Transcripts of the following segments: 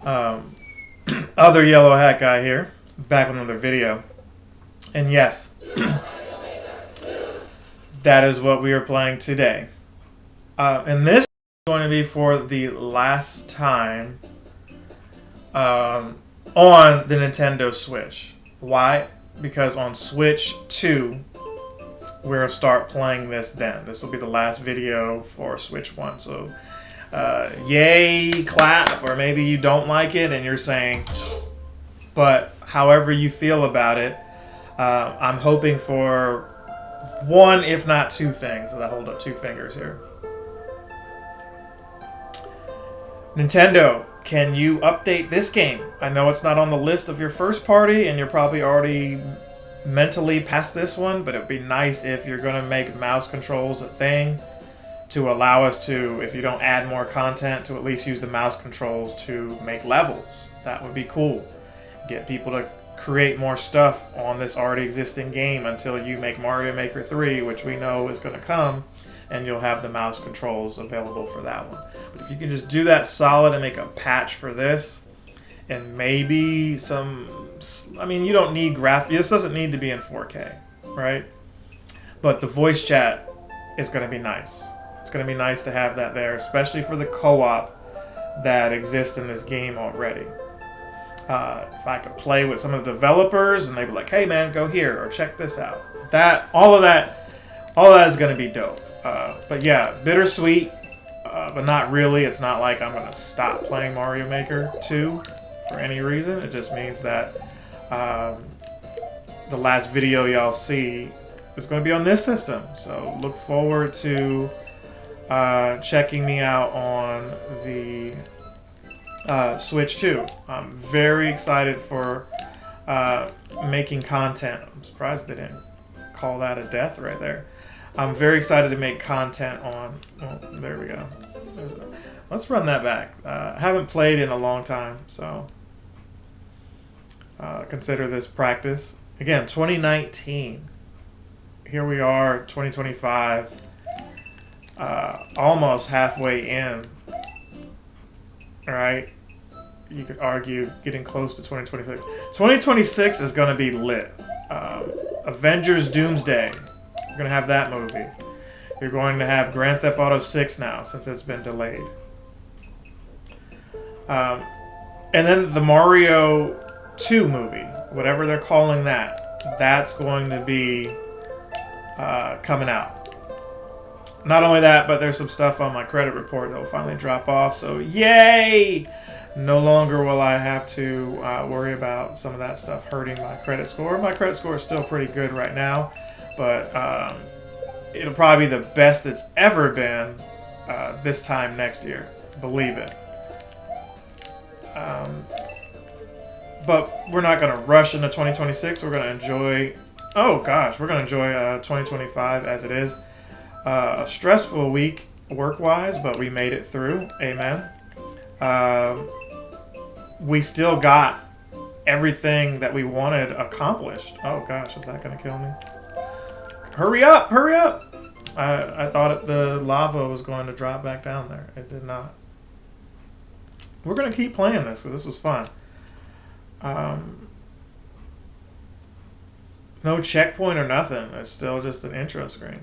Um, Other yellow hat guy here, back with another video. And yes, that is what we are playing today. And this is going to be for the last time on the Nintendo Switch. Why? Because on Switch 2, we'll start playing this then. This will be the last video for Switch 1. So, yay, clap. Or maybe you don't like it and you're saying, but however you feel about it, I'm hoping for one, if not two things. And I hold up two fingers here. Nintendo, can you update this game? I know it's not on the list of your first party, and you're probably already mentally past this one, but it'd be nice if you're going to make mouse controls a thing to allow us to, if you don't add more content, to at least use the mouse controls to make levels. That would be cool. Get people to create more stuff on this already existing game until you make Mario Maker 3, which we know is going to come, and you'll have the mouse controls available for that one. But if you can just do that solid and make a patch for this, and maybe some, I mean, you don't need this doesn't need to be in 4K, right? But the voice chat is going to be nice. It's going to be nice to have that there, especially for the co-op that exists in this game already. If I could play with some of the developers and they'd be like, hey man, go here or check this out. All of that is going to be dope. But yeah, bittersweet, but not really. It's not like I'm going to stop playing Mario Maker 2 for any reason. It just means that the last video y'all see is going to be on this system. So look forward to checking me out on the Switch 2. I'm very excited for making content. I'm surprised they didn't call that a death right there. I'm very excited to make content on... Well, there we go. Let's run that back. I haven't played in a long time, so consider this practice. Again, 2019. Here we are, 2025. Almost halfway in. Alright? You could argue getting close to 2026. 2026 is going to be lit. Avengers Doomsday. You're going to have that movie. You're going to have Grand Theft Auto 6 now, since it's been delayed. And then the Mario 2 movie, whatever they're calling that, that's going to be coming out. Not only that, but there's some stuff on my credit report that will finally drop off, so yay! No longer will I have to worry about some of that stuff hurting my credit score. My credit score is still pretty good right now, but it'll probably be the best it's ever been this time next year. Believe it. But we're not going to rush into 2026. We're going to enjoy... Oh, gosh. We're going to enjoy 2025 as it is. A stressful week work-wise, but we made it through. Amen. We still got everything that we wanted accomplished. Oh, gosh. Is that going to kill me? Hurry up! Hurry up! I thought the lava was going to drop back down there. It did not. We're going to keep playing this, because this was fun. No checkpoint or nothing. It's still just an intro screen.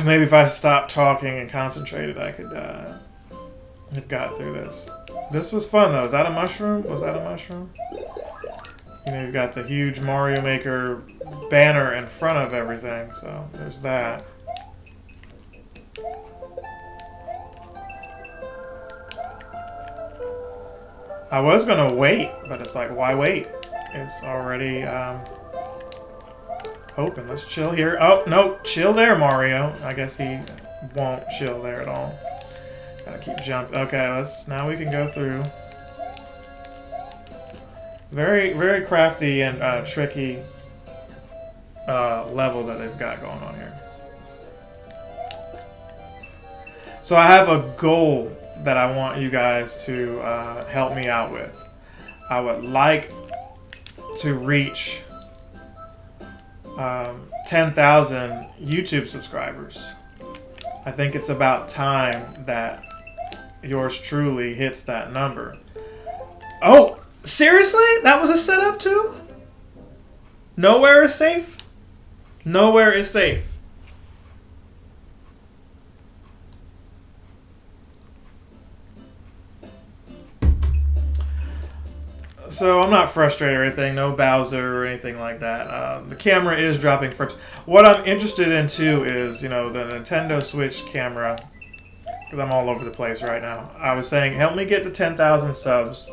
Maybe if I stopped talking and concentrated, I could have got through this. This was fun, though. Is that a mushroom? Was that a mushroom? You know, you've got the huge Mario Maker banner in front of everything, so there's that. I was gonna wait, but it's like, why wait? It's already open. Let's chill here. Oh, no, chill there, Mario. I guess he won't chill there at all. Gotta keep jumping. Okay, now we can go through. Very, very crafty and tricky level that they've got going on here. So I have a goal that I want you guys to help me out with. I would like to reach 10,000 YouTube subscribers. I think it's about time that yours truly hits that number. Oh, seriously? That was a setup too? Nowhere is safe? Nowhere is safe. So I'm not frustrated or anything, no Bowser or anything like that. The camera is dropping frames. What I'm interested in too is, you know, the Nintendo Switch camera, because I'm all over the place right now. I was saying, help me get to 10,000 subs.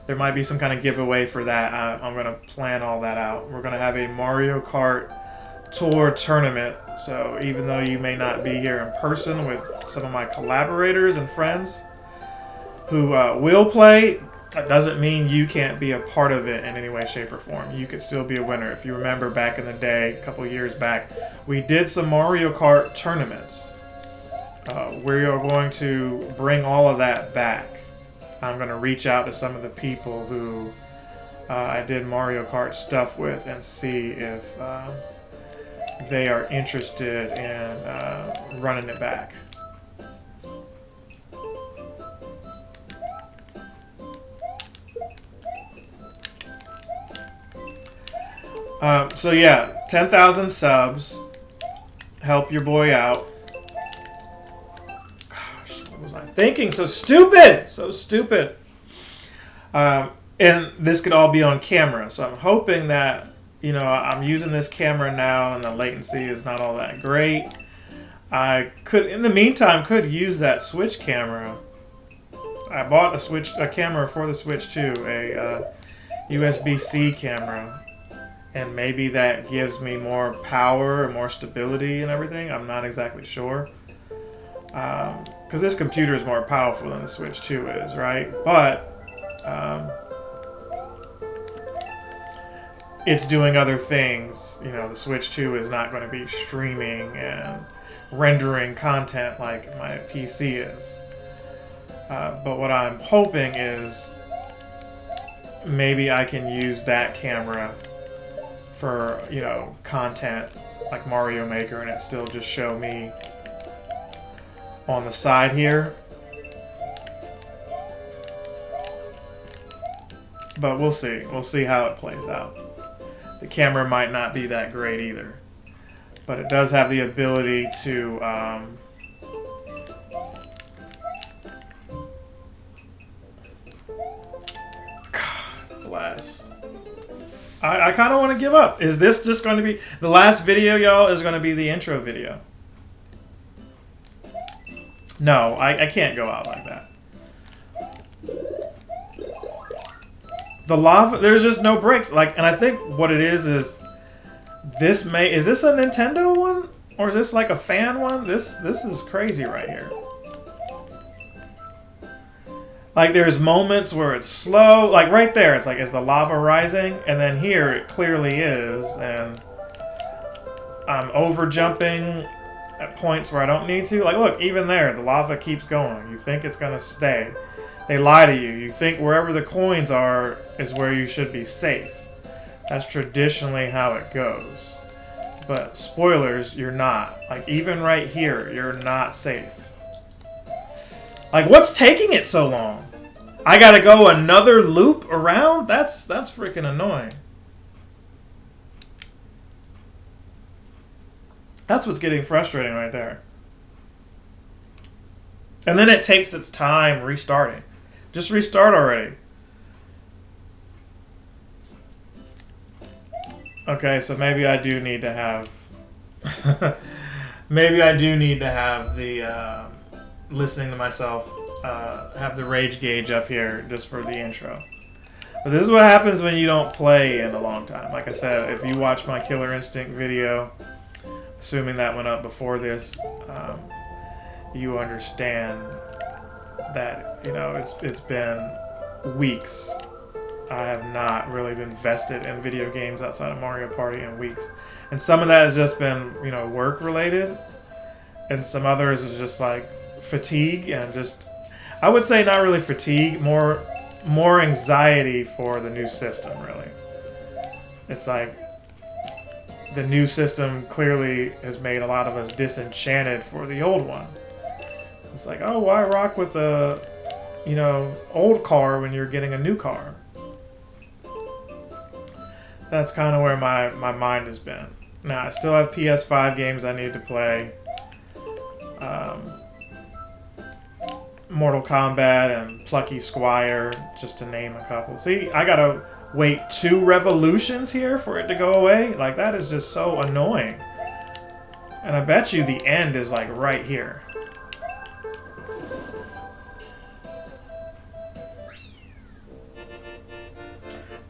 There might be some kind of giveaway for that. I'm going to plan all that out. We're going to have a Mario Kart Tour tournament. So even though you may not be here in person with some of my collaborators and friends who will play, that doesn't mean you can't be a part of it in any way, shape, or form. You could still be a winner. If you remember back in the day, a couple of years back, we did some Mario Kart tournaments. We are going to bring all of that back. I'm going to reach out to some of the people who I did Mario Kart stuff with and see if they are interested in running it back. So yeah, 10,000 subs. Help your boy out. Gosh, what was I thinking? So stupid! So stupid. And this could all be on camera. So I'm hoping that, you know, I'm using this camera now and the latency is not all that great. I could, in the meantime, could use that Switch camera. I bought a camera for the Switch too, a USB-C camera. And maybe that gives me more power and more stability and everything. I'm not exactly sure. Because this computer is more powerful than the Switch 2 is, right? But it's doing other things. You know, the Switch 2 is not going to be streaming and rendering content like my PC is. But what I'm hoping is maybe I can use that camera for, you know, content like Mario Maker and it still just show me on the side here. But we'll see. We'll see how it plays out. The camera might not be that great either. But it does have the ability to God bless. I kind of want to give up. Is this just going to be... The last video, y'all, is going to be the intro video. No, I can't go out like that. The lava... There's just no breaks. Like, and I think what it is this may... Is this a Nintendo one? Or is this like a fan one? This is crazy right here. Like, there's moments where it's slow. Like, right there, it's like, is the lava rising? And then here, it clearly is. And I'm over-jumping at points where I don't need to. Like, look, even there, the lava keeps going. You think it's going to stay. They lie to you. You think wherever the coins are is where you should be safe. That's traditionally how it goes. But, spoilers, you're not. Like, even right here, you're not safe. Like, what's taking it so long? I gotta go another loop around? That's freaking annoying. That's what's getting frustrating right there. And then it takes its time restarting. Just restart already. Okay, so maybe I do need to have... maybe I do need to have the... listening to myself, have the rage gauge up here just for the intro. But this is what happens when you don't play in a long time. Like I said, if you watch my Killer Instinct video, assuming that went up before this, you understand that, you know, it's been weeks. I have not really been vested in video games outside of Mario Party in weeks. And some of that has just been, you know, work related. And some others is just like fatigue and just, I would say not really fatigue, more anxiety for the new system, really. It's like the new system clearly has made a lot of us disenchanted for the old one. It's like, oh, why rock with a, you know, old car when you're getting a new car? That's kind of where my mind has been. Now, I still have PS5 games I need to play. Mortal Kombat and Plucky Squire, just to name a couple. See, I gotta wait 2 revolutions here for it to go away. Like, that is just so annoying. And I bet you the end is like right here.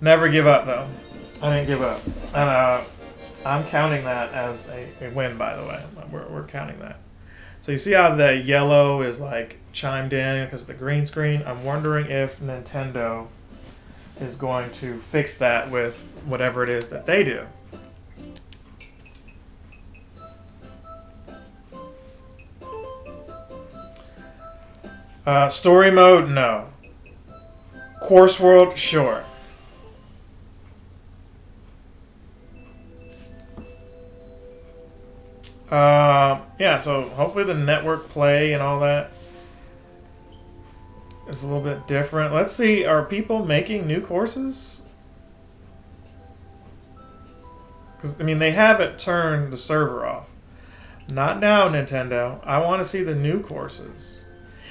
Never give up, though. I didn't give up. And I'm counting that as a win, by the way. We're counting that. So you see how the yellow is like chimed in because of the green screen? I'm wondering if Nintendo is going to fix that with whatever it is that they do. Story mode, no. Course world, sure. Yeah, so hopefully the network play and all that is a little bit different. Let's see, are people making new courses? Because, I mean, they haven't turned the server off. Not now, Nintendo. I want to see the new courses.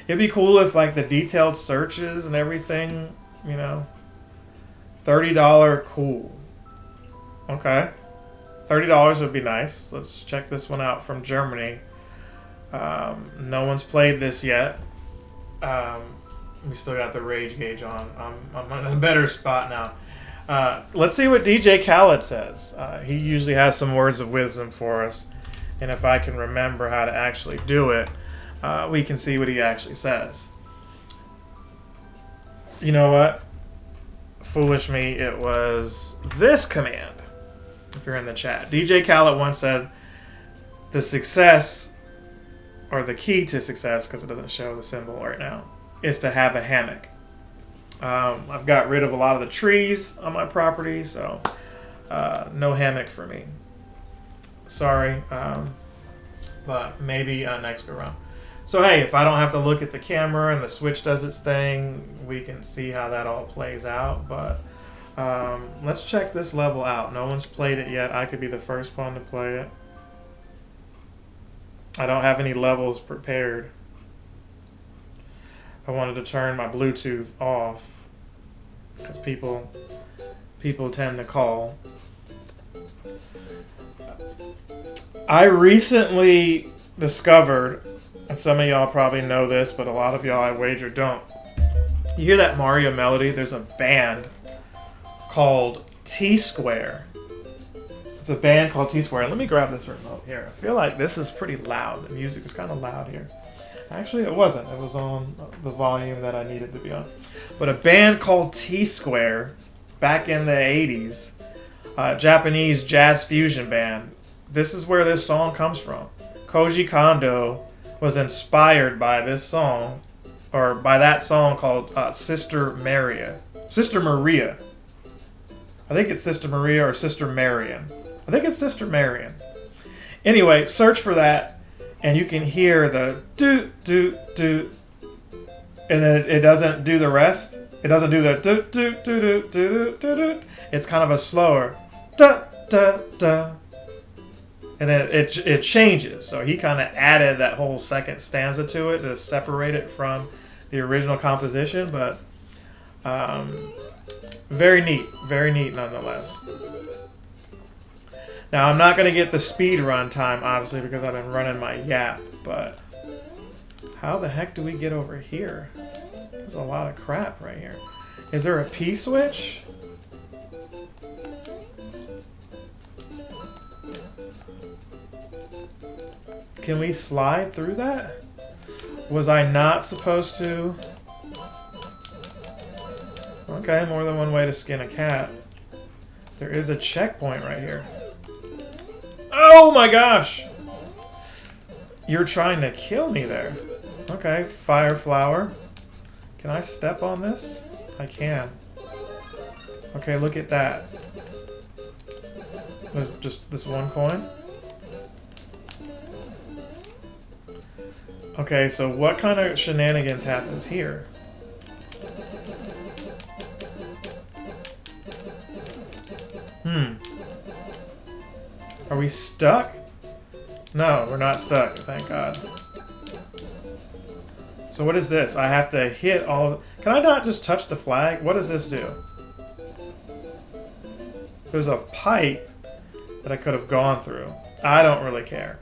It'd be cool if, like, the detailed searches and everything, you know. $30, cool. Okay. $30 would be nice. Let's check this one out from Germany. No one's played this yet. We still got the rage gauge on. I'm in a better spot now. Let's see what DJ Khaled says. He usually has some words of wisdom for us. And if I can remember how to actually do it, we can see what he actually says. You know what? Foolish me, it was this command. If you're in the chat. DJ Khaled once said, the success, or the key to success, because it doesn't show the symbol right now, is to have a hammock. I've got rid of a lot of the trees on my property, so no hammock for me. Sorry, but maybe next go round. So hey, if I don't have to look at the camera and the Switch does its thing, we can see how that all plays out, but let's check this level out. No one's played it yet. I could be the first one to play it. I don't have any levels prepared. I wanted to turn my Bluetooth off because people tend to call. I recently discovered, and some of y'all probably know this, but a lot of y'all I wager don't. You hear that Mario melody? There's a band called T-Square. There's a band called T-Square. Let me grab this remote here. I feel like this is pretty loud. The music is kind of loud here. Actually, it wasn't. It was on the volume that I needed to be on. But a band called T-Square, back in the 80s, Japanese jazz fusion band. This is where this song comes from. Koji Kondo was inspired by this song, or by that song called Sister Maria. Sister Maria. I think it's Sister Maria or Sister Marian. I think it's Sister Marian. Anyway, search for that, and you can hear the do do do, and then it doesn't do the rest. It doesn't do the do do do do do do do. It's kind of a slower da da da, and then it changes. So he kind of added that whole second stanza to it to separate it from the original composition, but very neat nonetheless. Now, I'm not going to get the speed run time, obviously, because I've been running my Yap, but how the heck do we get over here? There's a lot of crap right here. Is there a P switch? Can we slide through that? Was I not supposed to? Okay, more than one way to skin a cat. There is a checkpoint right here. Oh my gosh! You're trying to kill me there. Okay, fire flower. Can I step on this? I can. Okay, look at that. There's just this one coin. Okay, so what kind of shenanigans happens here? Are we stuck? No, we're not stuck, thank God. So what is this? I have to hit all of... Can I not just touch the flag? What does this do? There's a pipe that I could have gone through. I don't really care.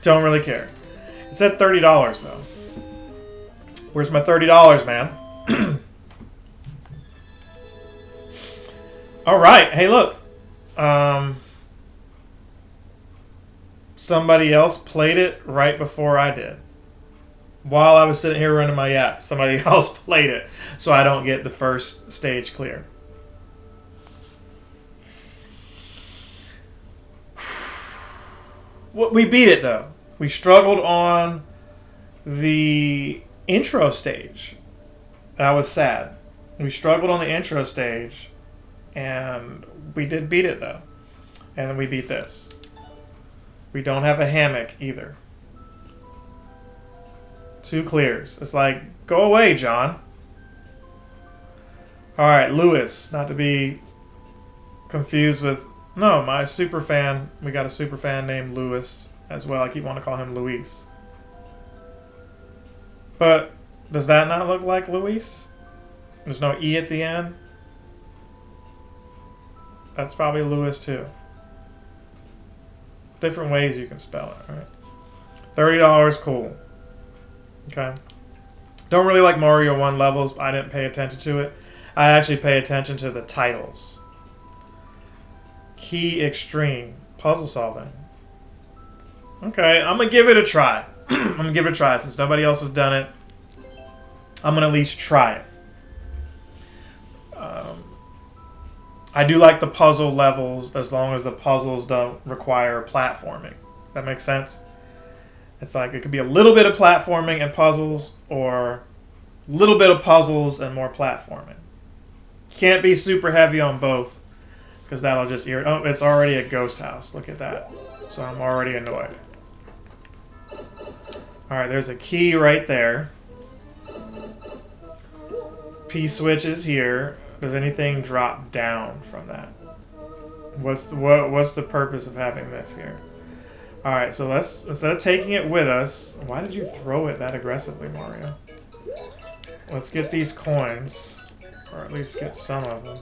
Don't really care. It said $30 though. Where's my $30, man? Alright, hey look. Somebody else played it right before I did. While I was sitting here running my app, somebody else played it. So I don't get the first stage clear. We beat it though. We struggled on the intro stage. That was sad. We struggled on the intro stage, and we did beat it though. And then we beat this. We don't have a hammock either. 2 clears. It's like, go away, John. Alright, Lewis. Not to be confused with... No, my super fan. We got a super fan named Lewis as well. I keep wanting to call him Luis. But does that not look like Luis? There's no E at the end. That's probably Lewis too. Different ways you can spell it, right? $30, cool. Okay. Don't really like Mario 1 levels. I didn't pay attention to it. I actually pay attention to the titles. Key Extreme. Puzzle solving. Okay, I'm going to give it a try. I'm going to give it a try. Since nobody else has done it, I'm going to at least try it. I do like the puzzle levels as long as the puzzles don't require platforming. That makes sense? It's like it could be a little bit of platforming and puzzles, or a little bit of puzzles and more platforming. Can't be super heavy on both, because that'll just irritate. Oh, it's already a ghost house. Look at that. So I'm already annoyed. Alright, there's a key right there. P-switches here. Does anything drop down from that? What's the purpose of having this here? Alright, so let's, instead of taking it with us... Why did you throw it that aggressively, Mario? Let's get these coins. Or at least get some of them.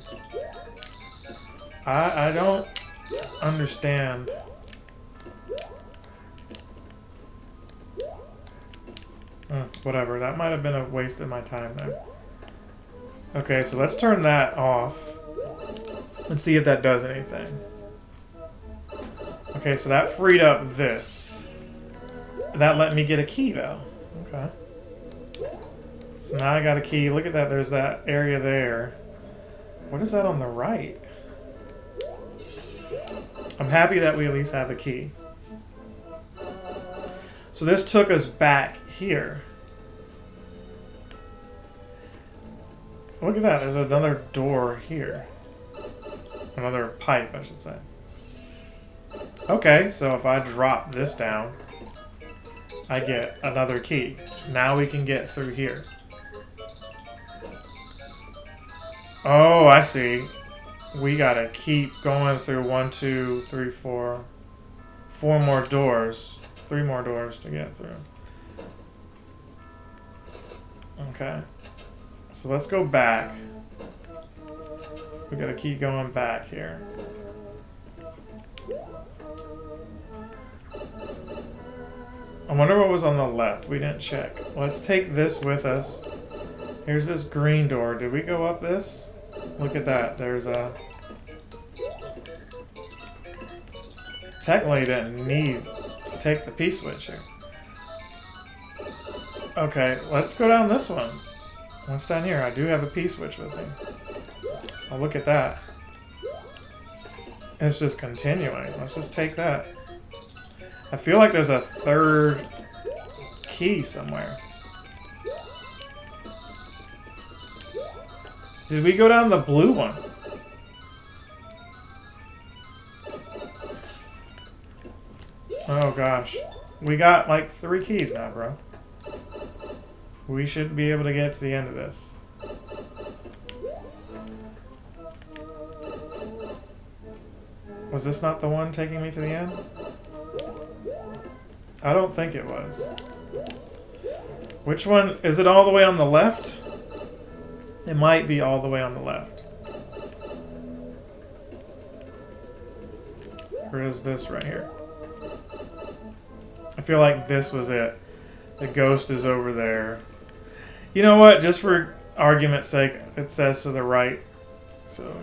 I don't understand. Whatever, that might have been a waste of my time there. Okay, so let's turn that off. Let's see if that does anything. Okay, so that freed up this. That let me get a key, though. Okay. So now I got a key. Look at that. There's that area there. What is that on the right? I'm happy that we at least have a key. So this took us back here. Look at that. There's another door here. Another pipe, I should say. Okay, so if I drop this down, I get another key. Now we can get through here. Oh, I see. We gotta keep going through 1, 2, 3, 4. 4 more doors. 3 more doors to get through. Okay. So let's go back. We gotta keep going back here. I wonder what was on the left. We didn't check. Let's take this with us. Here's this green door. Did we go up this? Look at that. There's a... Technically, didn't need to take the P-switch here. Okay, let's go down this one. What's down here? I do have a P-switch with me. Oh, look at that. It's just continuing. Let's just take that. I feel like there's a third key somewhere. Did we go down the blue one? Oh gosh. We got like 3 keys now, bro. We should be able to get to the end of this. Was this not the one taking me to the end? I don't think it was. Which one? Is it all the way on the left? It might be all the way on the left. Or is this right here? I feel like this was it. The ghost is over there. You know what? Just for argument's sake, it says to the right. So,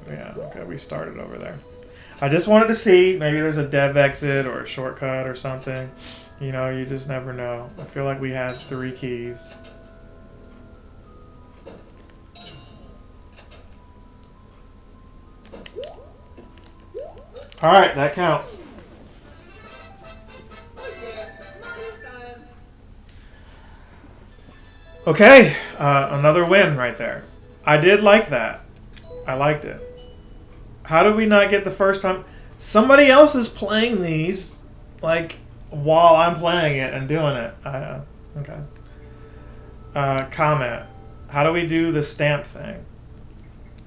yeah, okay, we started over there. I just wanted to see. Maybe there's a dev exit or a shortcut or something. You know, you just never know. I feel like we had 3 keys. Alright, that counts. Okay, another win right there. I did like that. I liked it. How did we not get the first time? Somebody else is playing these, like, while I'm playing it and doing it. Okay. Comment. How do we do the stamp thing?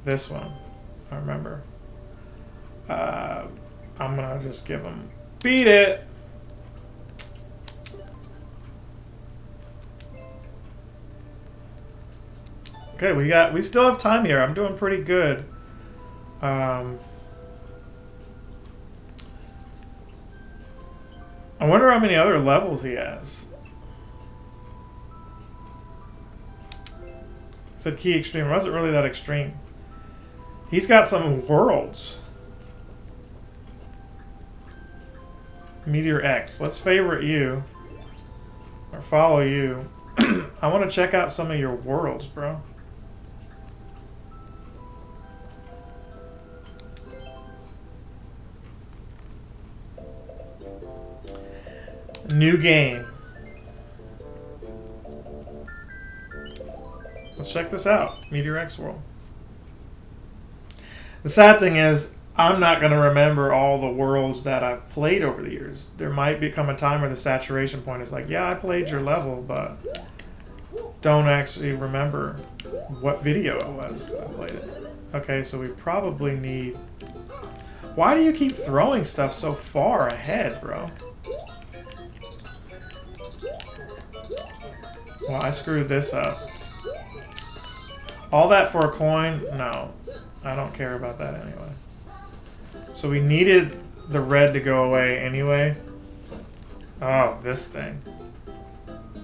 This one. I remember. I'm gonna just give them... Beat it! Okay, we still have time here. I'm doing pretty good. I wonder how many other levels he has. It said key extreme. It wasn't really that extreme. He's got some worlds. Meteor X. Let's favorite you. Or follow you. I want to check out some of your worlds, bro. New game. Let's check this out. Meteor X World. The sad thing is, I'm not going to remember all the worlds that I've played over the years. There might become a time where the saturation point is like, yeah, I played your level, but don't actually remember what video it was that I played it. Okay, so we probably need... Why do you keep throwing stuff so far ahead, bro? Well, I screwed this up. All that for a coin? No. I don't care about that anyway. So we needed the red to go away anyway. Oh, this thing.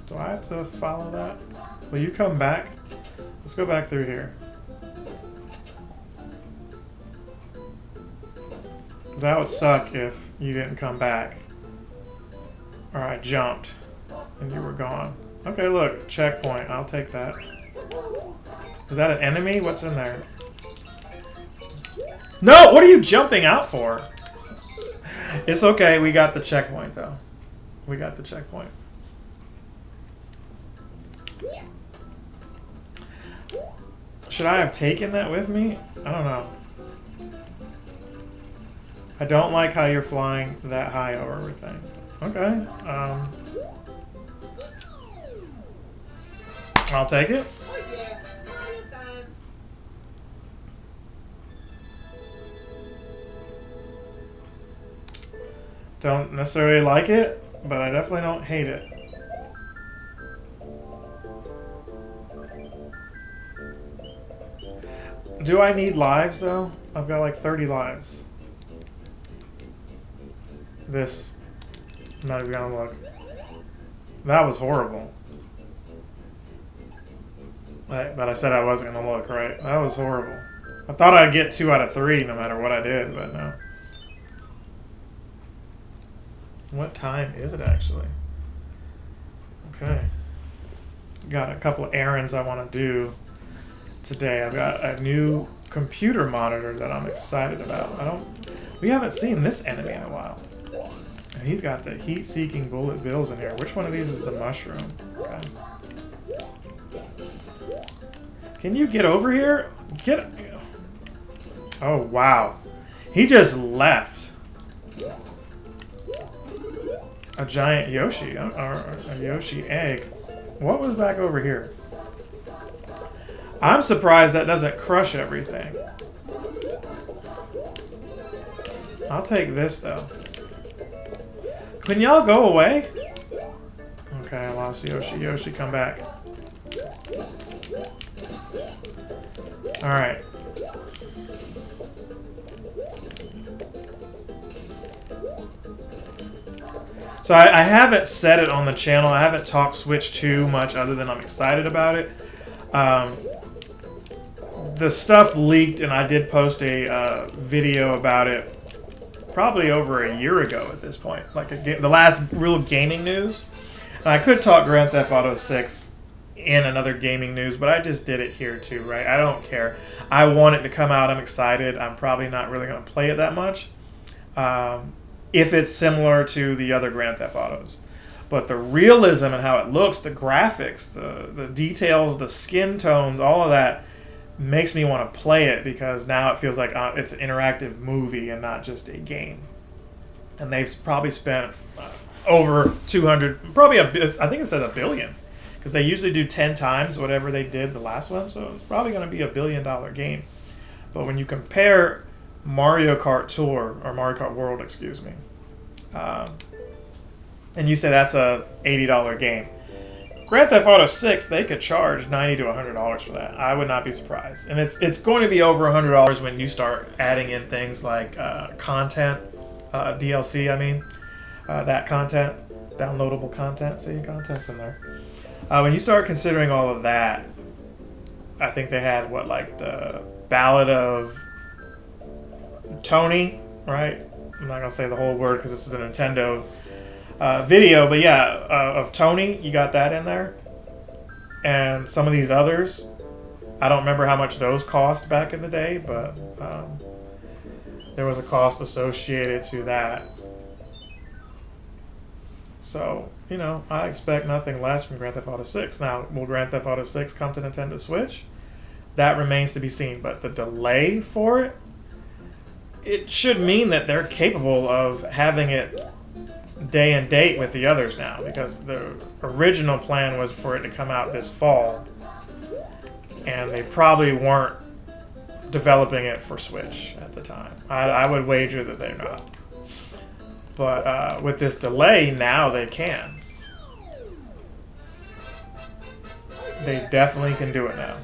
Do I have to follow that? Will you come back? Let's go back through here. Because that would suck if you didn't come back. Or I jumped and you were gone. Okay, look, checkpoint. I'll take that. Is that an enemy? What's in there? No! What are you jumping out for? It's okay. We got the checkpoint, though. We got the checkpoint. Should I have taken that with me? I don't know. I don't like how you're flying that high over everything. Okay. I'll take it. Don't necessarily like it, but I definitely don't hate it. Do I need lives, though? I've got like 30 lives. This. I'm not even gonna look. That was horrible. But I said I wasn't gonna look, right? That was horrible. I thought I'd get 2 out of 3 no matter what I did, but no. What time is it actually? Okay. Got a couple of errands I want to do today. I've got a new computer monitor that I'm excited about. We haven't seen this enemy in a while. And he's got the heat-seeking bullet bills in here. Which one of these is the mushroom? Okay. Can you get over here? Oh, wow. He just left. A giant Yoshi, or a Yoshi egg. What was back over here? I'm surprised that doesn't crush everything. I'll take this, though. Can y'all go away? Okay, I lost Yoshi. Yoshi, come back. Alright. So I haven't said it on the channel. I haven't talked Switch too much other than I'm excited about it. The stuff leaked, and I did post a video about it probably over a year ago at this point. Like the last real gaming news. And I could talk Grand Theft Auto 6 in another gaming news, but I just did it here too, right? I don't care. I want it to come out. I'm excited. I'm probably not really going to play it that much. If it's similar to the other Grand Theft Autos. But the realism and how it looks, the graphics, the details, the skin tones, all of that makes me want to play it, because now it feels like it's an interactive movie and not just a game. And they've probably spent over 200, probably I think it says $1 billion, because they usually do 10 times whatever they did the last one, so it's probably going to be $1 billion game. But when you compare Mario Kart Tour, or Mario Kart World, excuse me, and you say that's a $80 game, Grand Theft Auto 6, they could charge $90 to $100 for that. I would not be surprised. And it's going to be over $100 when you start adding in things like content, DLC, I mean. That content, downloadable content, see, content's in there. When you start considering all of that, I think they had, what, like the Ballad of Tony, right? I'm not going to say the whole word because this is a Nintendo video, but yeah, of Tony, you got that in there. And some of these others, I don't remember how much those cost back in the day, but there was a cost associated to that. So, you know, I expect nothing less from Grand Theft Auto 6. Now, will Grand Theft Auto 6 come to Nintendo Switch? That remains to be seen, but the delay for it, it should mean that they're capable of having it day and date with the others now, because the original plan was for it to come out this fall, and they probably weren't developing it for Switch at the time. I would wager that they're not. But with this delay, now they can. They definitely can do it now.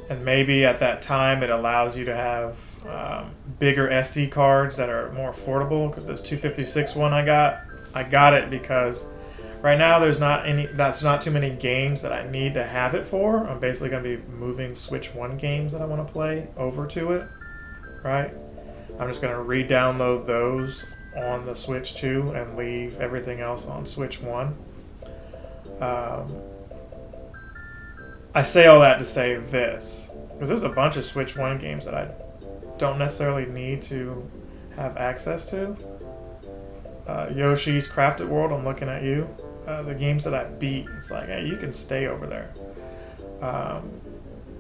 And maybe at that time it allows you to have bigger SD cards that are more affordable, because this 256 one I got it because right now that's not too many games that I need to have it for. I'm basically going to be moving Switch 1 games that I want to play over to it, right? I'm just going to re-download those on the Switch 2 and leave everything else on Switch 1. I say all that to say this, because there's a bunch of Switch 1 games that I don't necessarily need to have access to. Yoshi's Crafted World, I'm looking at you. The games that I beat, it's like, hey, you can stay over there.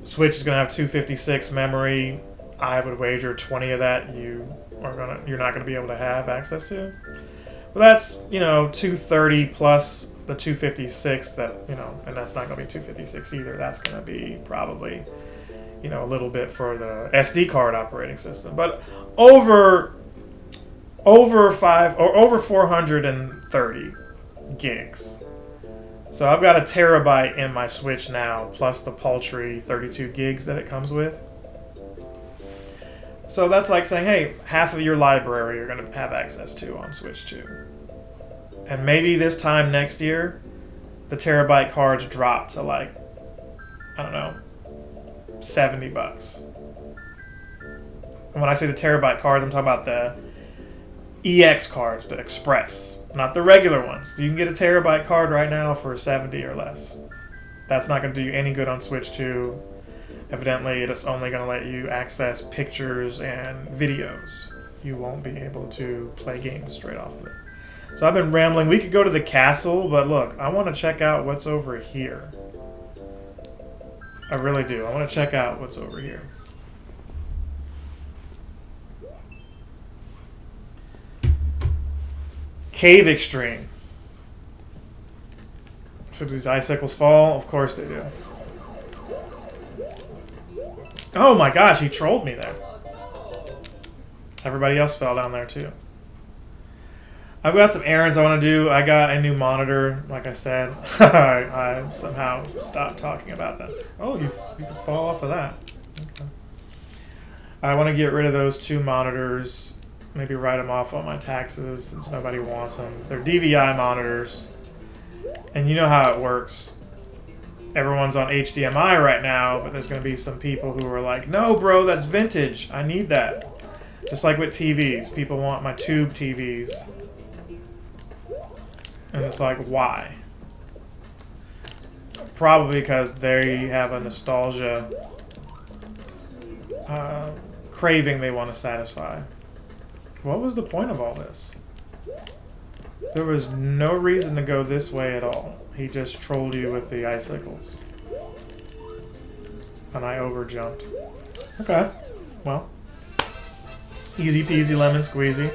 Switch is going to have 256 memory. I would wager 20 of that you're not going to be able to have access to. But that's, 230 plus the 256 that, and that's not going to be 256 either. That's going to be probably, a little bit for the SD card operating system. But over 430 gigs. So I've got a terabyte in my Switch now, plus the paltry 32 gigs that it comes with. So that's like saying, hey, half of your library you're going to have access to on Switch 2. And maybe this time next year, the terabyte cards drop to like, I don't know, $70. And when I say the terabyte cards, I'm talking about the EX cards, the Express, not the regular ones. You can get a terabyte card right now for 70 or less. That's not going to do you any good on Switch 2. Evidently, it's only going to let you access pictures and videos. You won't be able to play games straight off of it. So I've been rambling. We could go to the castle, but look, I want to check out what's over here. I really do. I want to check out what's over here. Cave Extreme. So do these icicles fall? Of course they do. Oh my gosh, he trolled me there. Everybody else fell down there too. I've got some errands I want to do. I got a new monitor, like I said. I somehow stopped talking about that. Oh, you can fall off of that. Okay. I want to get rid of those 2 monitors. Maybe write them off on my taxes since nobody wants them. They're DVI monitors. And you know how it works. Everyone's on HDMI right now, but there's going to be some people who are like, no, bro, that's vintage. I need that. Just like with TVs. People want my tube TVs. And it's like, why? Probably because they have a nostalgia craving they want to satisfy. What was the point of all this? There was no reason to go this way at all. He just trolled you with the icicles. And I overjumped. Okay. Well. Easy peasy lemon squeezy.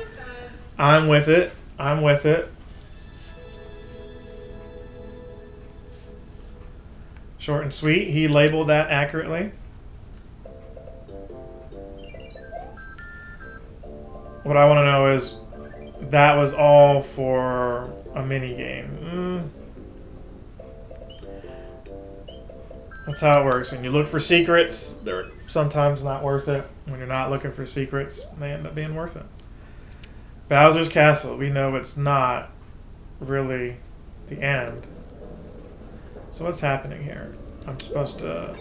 I'm with it. I'm with it. Short and sweet. He labeled that accurately. What I want to know is, that was all for a mini game. That's how it works. When you look for secrets, they're sometimes not worth it. When you're not looking for secrets, they end up being worth it. Bowser's Castle. We know it's not really the end. So what's happening here? I'm supposed to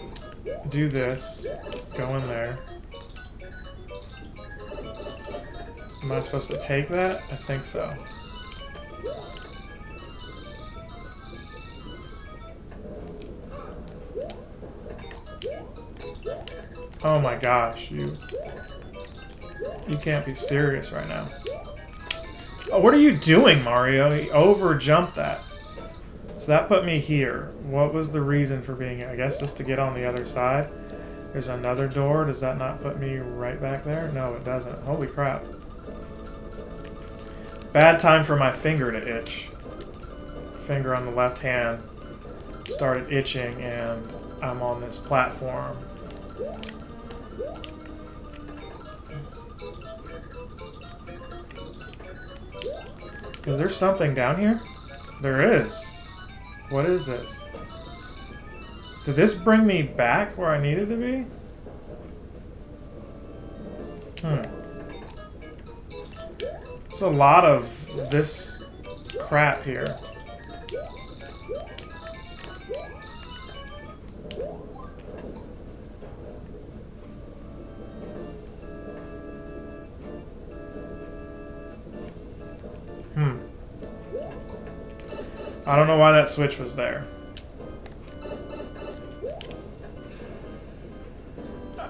do this, go in there. Am I supposed to take that? I think so. Oh my gosh, you can't be serious right now. Oh, what are you doing, Mario? He overjumped that. So that put me here. What was the reason for being here? I guess just to get on the other side. There's another door. Does that not put me right back there? No, it doesn't. Holy crap. Bad time for my finger to itch. Finger on the left hand started itching and I'm on this platform. Is there something down here? There is. What is this? Did this bring me back where I needed to be? There's a lot of this crap here. I don't know why that switch was there.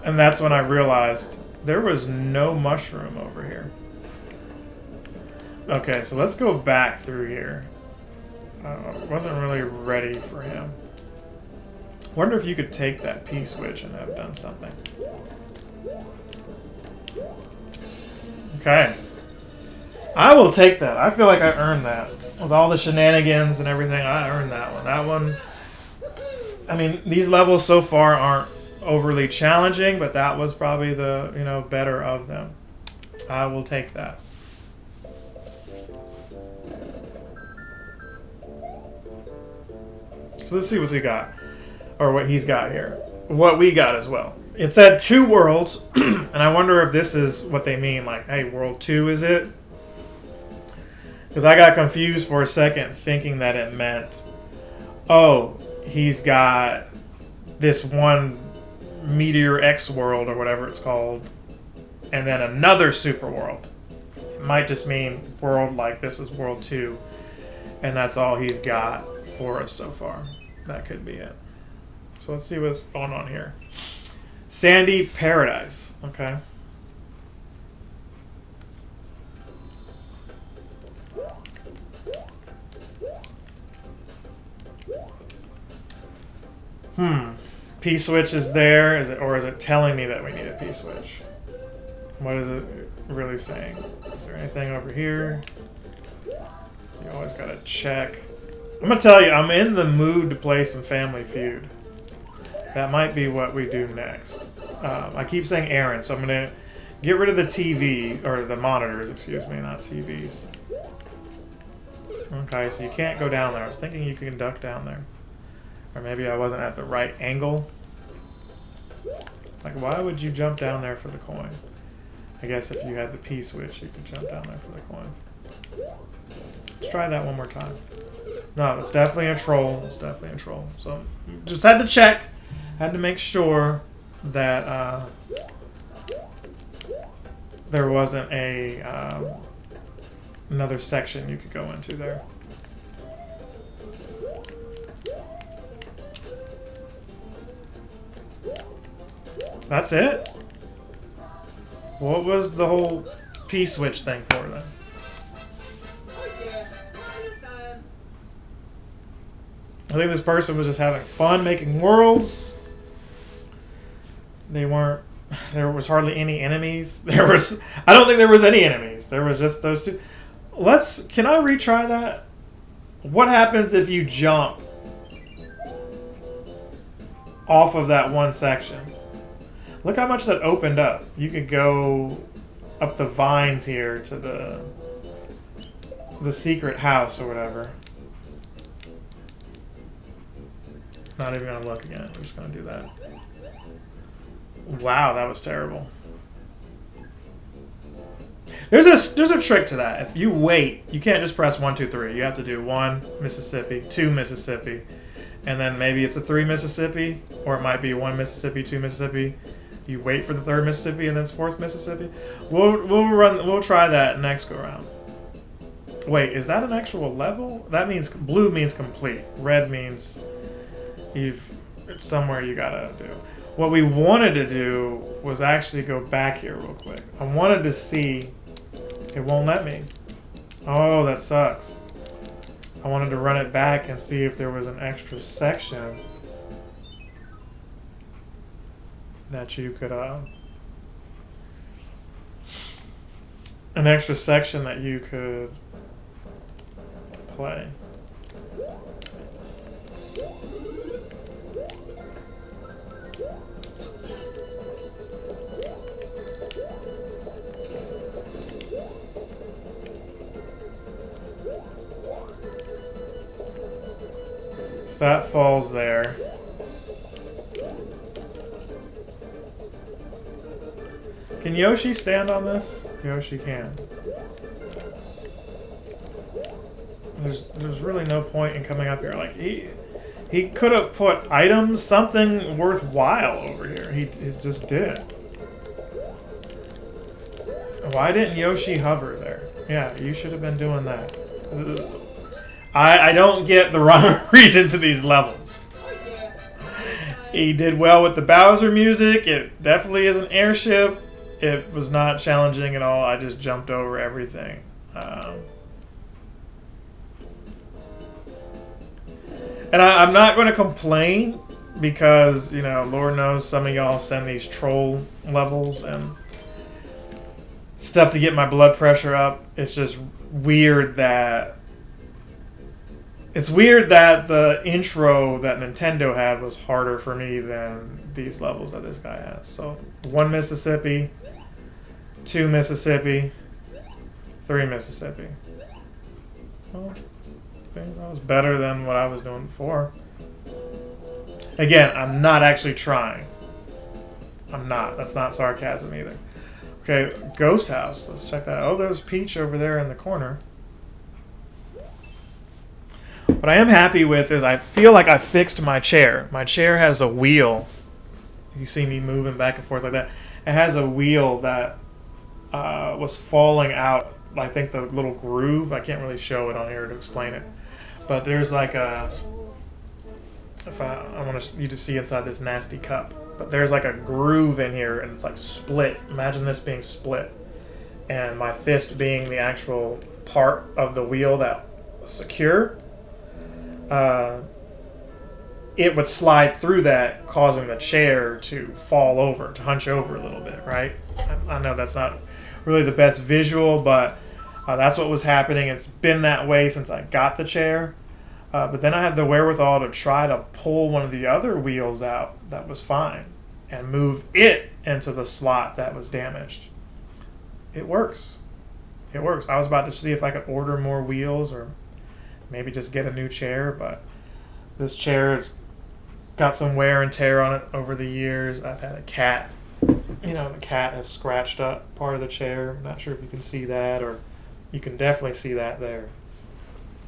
And that's when I realized there was no mushroom over here. Okay, so let's go back through here. I wasn't really ready for him. Wonder if you could take that P-switch and have done something. Okay. I will take that. I feel like I earned that. With all the shenanigans and everything, I earned that one. That one... I mean, these levels so far aren't overly challenging, but that was probably the, you know, better of them. I will take that. So let's see what we got. Or what he's got here. What we got as well. It said 2 worlds, and I wonder if this is what they mean. Like, hey, world 2 is it? Because I got confused for a second thinking that it meant, oh, he's got this one Meteor X world or whatever it's called, and then another super world. It might just mean world like this is world 2, and that's all he's got for us so far. That could be it. So let's see what's going on here. Sandy Paradise. Okay. P-switch is there, or is it telling me that we need a P-switch? What is it really saying? Is there anything over here? always gotta check. I'm gonna tell you, I'm in the mood to play some Family Feud. That might be what we do next. I keep saying errands, so I'm gonna get rid of the TV, or the monitors, excuse me, not TVs. Okay, so you can't go down there. I was thinking you could duck down there. Or maybe I wasn't at the right angle. Like, why would you jump down there for the coin? I guess if you had the P switch, you could jump down there for the coin. Let's try that one more time. No, it's definitely a troll. It's definitely a troll. So, just had to check. Had to make sure that there wasn't a another section you could go into there. That's it? What was the whole P-switch thing for then? I think this person was just having fun making worlds. They weren't... There was hardly any enemies. I don't think there was any enemies. There was just those two. Can I retry that? What happens if you jump off of that one section? Look how much that opened up. You could go up the vines here to the secret house or whatever. Not even gonna look again. I'm just gonna do that. Wow, that was terrible. There's a trick to that. If you wait, you can't just press 1, 2, 3. You have to do 1 Mississippi, 2 Mississippi, and then maybe it's a 3 Mississippi, or it might be 1 Mississippi, 2 Mississippi. You wait for the 3rd Mississippi and then it's 4th Mississippi. We'll try that next go round. Wait, is that an actual level? That means blue means complete. Red means it's somewhere you gotta do. What we wanted to do was actually go back here real quick. I wanted to see. It won't let me. Oh, that sucks. I wanted to run it back and see if there was an extra section that you could an extra section that you could play. So that falls there. Can Yoshi stand on this? Yoshi can. There's really no point in coming up here. Like he could have put items, something worthwhile over here. He just didn't. Why didn't Yoshi hover there? Yeah, you should have been doing that. I don't get the rhyme or reason to these levels. He did well with the Bowser music. It definitely is an airship. It was not challenging at all. I just jumped over everything. And I'm not going to complain because, you know, Lord knows some of y'all send these troll levels and stuff to get my blood pressure up. It's just weird that... It's weird that the intro that Nintendo had was harder for me than these levels that this guy has. So, 1 Mississippi, 2 Mississippi, 3 Mississippi. Well, that was better than what I was doing before. Again, I'm not actually trying. I'm not. That's not sarcasm either. Okay, Ghost House. Let's check that out. Oh, there's Peach over there in the corner. What I am happy with is I feel like I fixed my chair. My chair has a wheel. You see me moving back and forth like that. It has a wheel that was falling out. I think the little groove. I can't really show it on here to explain it. But there's like a... If I want you to see inside this nasty cup. But there's like a groove in here and it's like split. Imagine this being split. And my fist being the actual part of the wheel that was secure. It would slide through that, causing the chair to fall over, to hunch over a little bit, right? I know that's not really the best visual, but That's what was happening. It's been that way since I got the chair. But then I had the wherewithal to try to pull one of the other wheels out that was fine and move it into the slot that was damaged. It works. It works. I was about to see if I could order more wheels or maybe just get a new chair, but this chair has got some wear and tear on it over the years. I've had a cat. You know, the cat has scratched up part of the chair. I'm not sure if you can see that, or you can definitely see that there.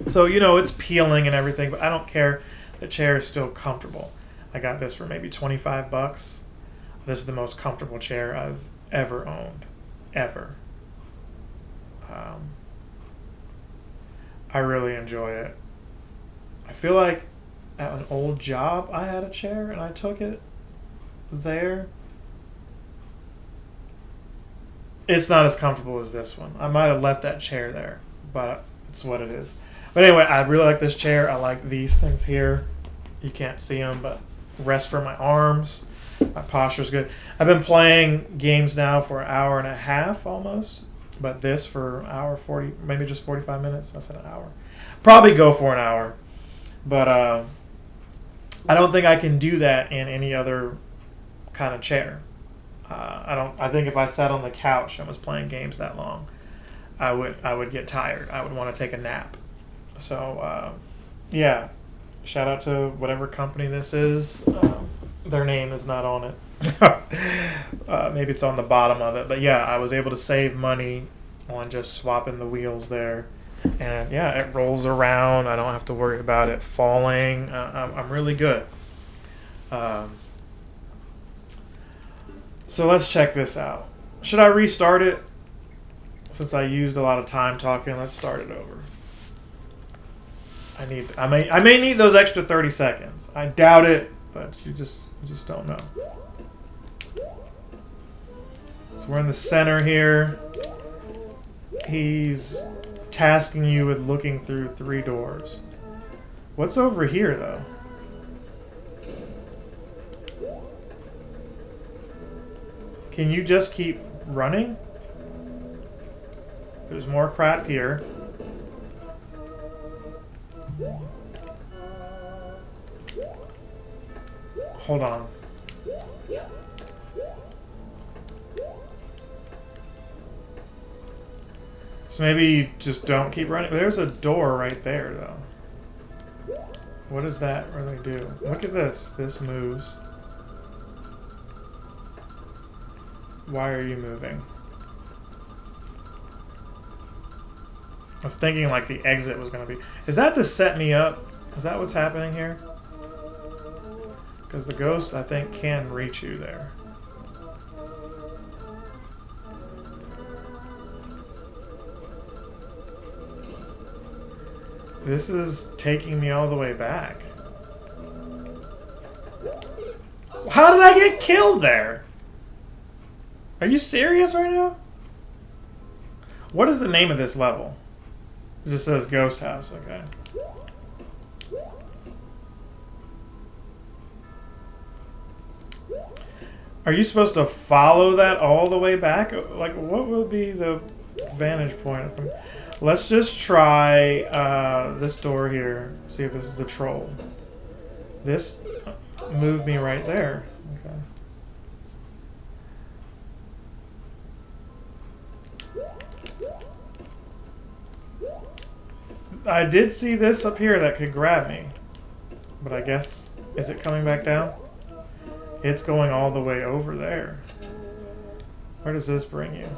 So, you know, it's peeling and everything, but I don't care. The chair is still comfortable. I got this for maybe 25 bucks. This is the most comfortable chair I've ever owned. Ever. I really enjoy it. I feel like at an old job I had a chair and I took it there. It's not as comfortable as this one. I might have left that chair there, but it's what it is. But anyway, I really like this chair. I like these things here. You can't see them, but rest for my arms. My posture's good. I've been playing games now for an hour and a half almost, but this for an hour 40, maybe just 45 minutes. I said an hour. Probably go for an hour, but I don't think I can do that in any other kind of chair. I think if I sat on the couch and was playing games that long, I would get tired. I would want to take a nap. So yeah, shout out to whatever company this is. Their name is not on it. Maybe it's on the bottom of it. But yeah, I was able to save money on just swapping the wheels there. And yeah, it rolls around. I don't have to worry about it falling. I'm really good. So let's check this out. Should I restart it? Since I used a lot of time talking, let's start it over. I may need those extra 30 seconds. I doubt it, but you just don't know. So we're in the center here. He's tasking you with looking through 3 doors. What's over here though? Can you just keep running? There's more crap here. Hold on. So maybe you just don't keep running. There's a door right there though. What does that really do? Look at this. This moves. Why are you moving? I was thinking like the exit was going to be... Is that to set me up? Is that what's happening here? Because the ghost, I think, can reach you there. This is taking me all the way back. How did I get killed there? Are you serious right now? What is the name of this level? It just says Ghost House, okay. Are you supposed to follow that all the way back? Like, what would be the vantage point? Let's just try this door here. See if this is the troll. This moved me right there. Okay. I did see this up here that could grab me. But I guess... Is it coming back down? It's going all the way over there. Where does this bring you?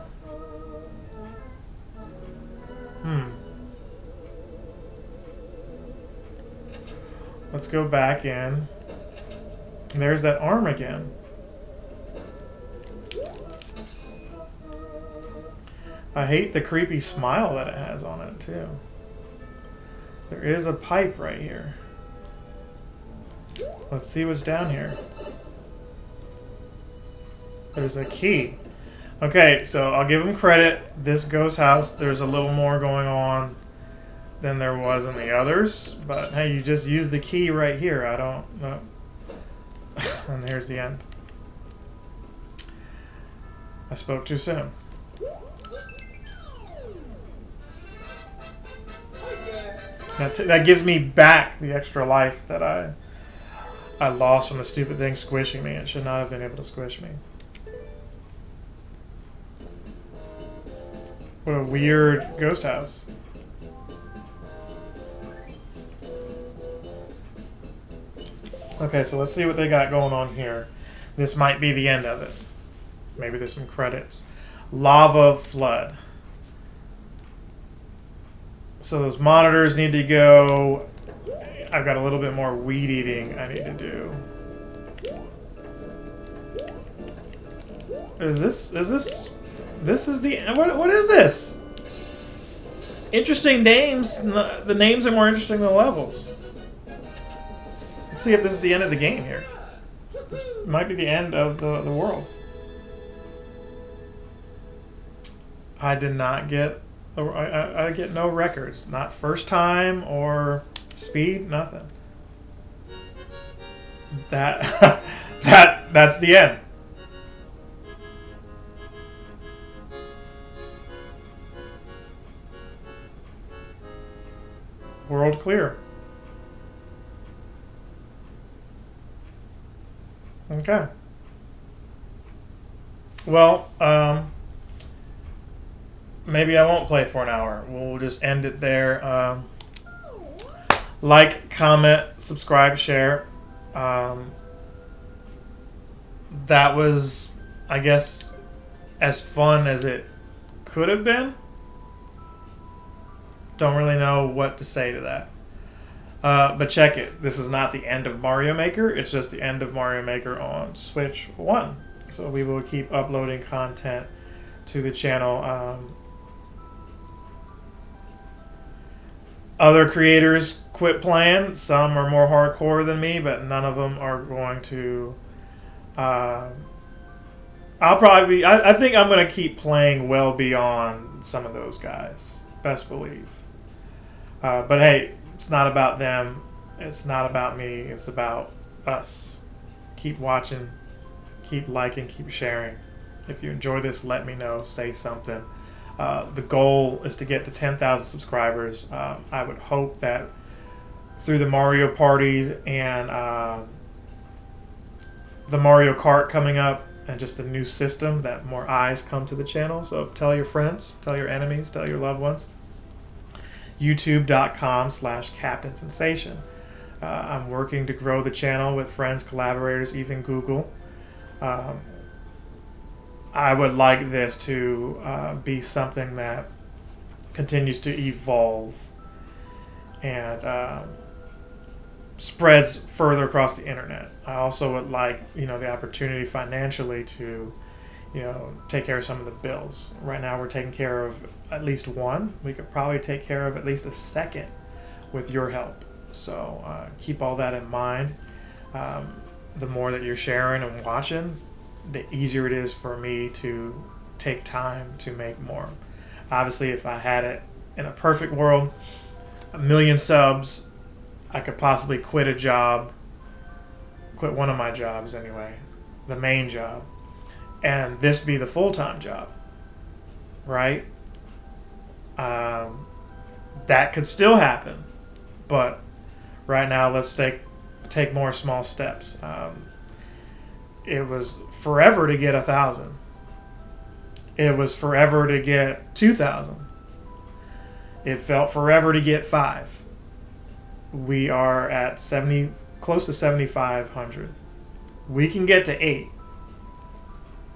Let's go back in. There's that arm again. I hate the creepy smile that it has on it, too. There is a pipe right here. Let's see what's down here. There's a key. Okay, so I'll give him credit. This ghost house, there's a little more going on than there was in the others. But hey, you just use the key right here. I don't know. And there's the end. I spoke too soon. That gives me back the extra life that I lost from the stupid thing squishing me. It should not have been able to squish me. What a weird ghost house. Okay, so let's see what they got going on here. This might be the end of it. Maybe there's some credits. Lava flood. So those monitors need to go. I've got a little bit more weed eating I need to do. This is the what is this? Interesting names. The names are more interesting than the levels. Let's see if this is the end of the game here. This might be the end of the world. I did not get. I get no records. Not first time or speed. Nothing. That's the end. World clear. Okay. Well, maybe I won't play for an hour. We'll just end it there. Like, comment, subscribe, share. That was, I guess, as fun as it could have been. Don't really know what to say to that. But check it. This is not the end of Mario Maker. It's just the end of Mario Maker on Switch 1. So we will keep uploading content to the channel. Other creators quit playing. Some are more hardcore than me, but none of them are going to... I'll probably be... I think I'm going to keep playing well beyond some of those guys. Best believe. But hey, it's not about them. It's not about me. It's about us. Keep watching. Keep liking. Keep sharing. If you enjoy this, let me know. Say something. The goal is to get to 10,000 subscribers. I would hope that through the Mario parties and the Mario Kart coming up and just the new system, that more eyes come to the channel. So tell your friends, tell your enemies, tell your loved ones. YouTube.com/captainsensation. I'm working to grow the channel with friends, collaborators, even Google. I would like this to be something that continues to evolve and spreads further across the internet. I also would like, the opportunity financially to, take care of some of the bills. Right now we're taking care of at least one. We could probably take care of at least a second with your help. So keep all that in mind. The more that you're sharing and watching, the easier it is for me to take time to make more. Obviously, if I had it in a perfect world, 1 million subs, I could possibly quit a job, quit one of my jobs anyway, the main job, and this be the full-time job, right? That could still happen, but right now let's take more small steps. It was forever to get 1,000. It was forever to get 2,000. It felt forever to get 5. We are at close to 7,500. We can get to 8.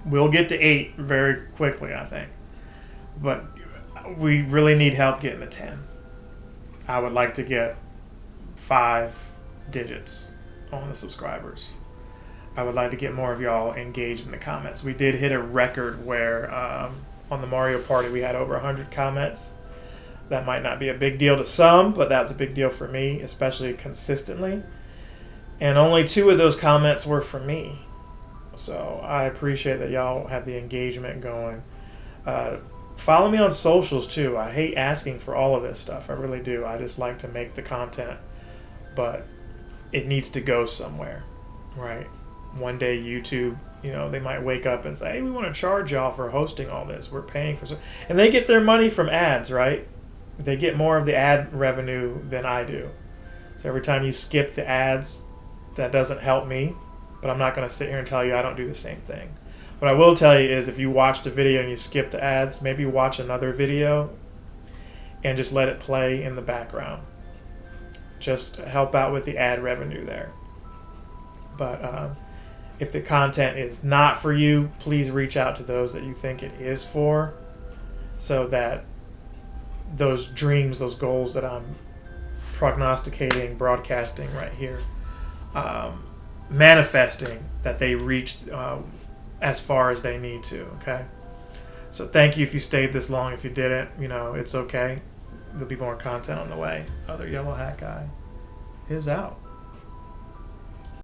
We'll get to 8 very quickly, I think. But we really need help getting to 10. I would like to get 5 digits on the subscribers. I would like to get more of y'all engaged in the comments. We did hit a record where on the Mario Party we had over 100 comments. That might not be a big deal to some, but that's a big deal for me, especially consistently. And only 2 of those comments were for me. So I appreciate that y'all had the engagement going. Follow me on socials too. I hate asking for all of this stuff. I really do. I just like to make the content, but it needs to go somewhere, right? One day YouTube, they might wake up and say, hey, we want to charge y'all for hosting all this. We're paying for some. And they get their money from ads, right? they get more of the ad revenue than I do. So every time you skip the ads, that doesn't help me, but I'm not going to sit here and tell you I don't do the same thing. What I will tell you is if you watched a video and you skip the ads, maybe watch another video and just let it play in the background. Just help out with the ad revenue there. But if the content is not for you, please reach out to those that you think it is for, so that those dreams, those goals that I'm prognosticating, broadcasting right here, manifesting, that they reach as far as they need to. Okay, so thank you if you stayed this long. If you didn't, it's okay. There'll be more content on the way. Other yellow hat guy is out.